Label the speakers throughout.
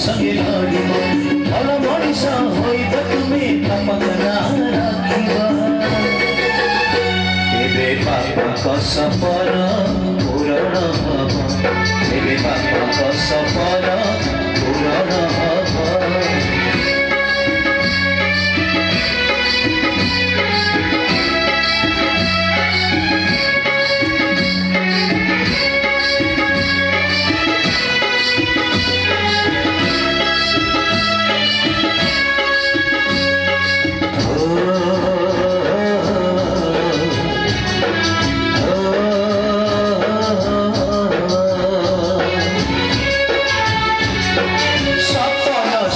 Speaker 1: संगे लड़ब भल मनीष होइब तुमे बापक ना रखिब एबे बापक सपन पूरण हब एबे बापक सपन पूरण हब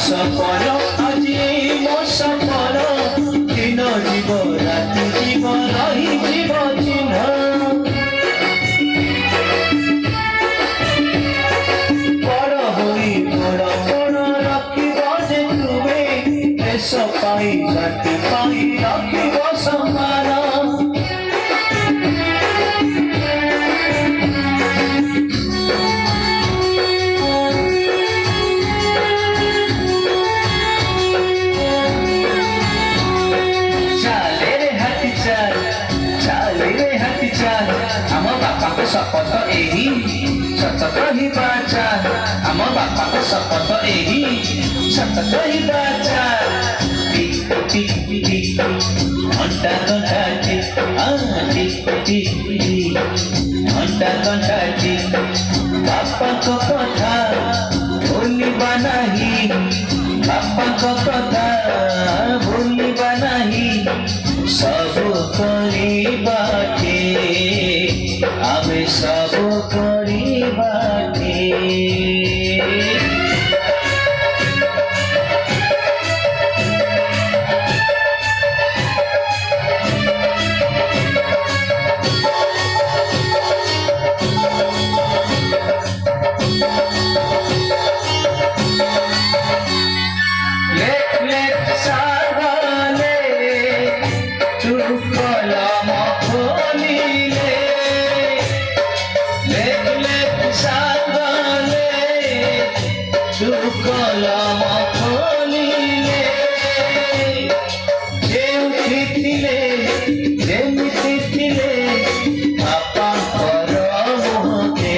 Speaker 1: सपन আজি मो सपन दिन जीव राति जीव रही जीव चिन्ह बड़ होई बड़ बड़ रखिब जे तुमे देश पाई जाति पाई रखिब सम्मान आम बापा को शपथ एही सत कहवा चाल आम बापा को शपथ एही सत कहवा चाल घंटा घंटा घंटा घंटा बापा को कथा भूलिबा नहीं बापा को कथा भूलिबा नहीं सब करिबा आमे सब करिबा कलम खोलिले जेमिति थिले बापांकर मुहते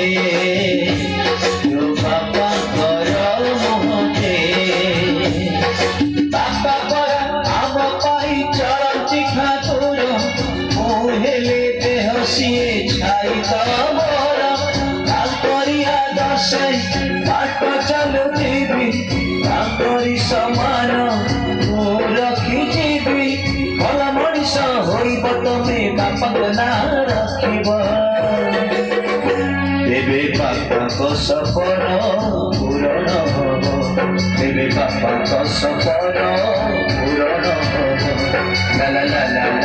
Speaker 1: बापांकर मुहते बापा परा आम पाई चरंती खातुर मुहेले बेहसिए छाई तमर काकरिया दशई बाट चलु जीवी काकरी समान रखी जीवी भल मनीष होइब तुमे बापक ना रखिब एबे बापक सपन पूरण हब एबे बापक सपन पूरण हब ला ला ला ला।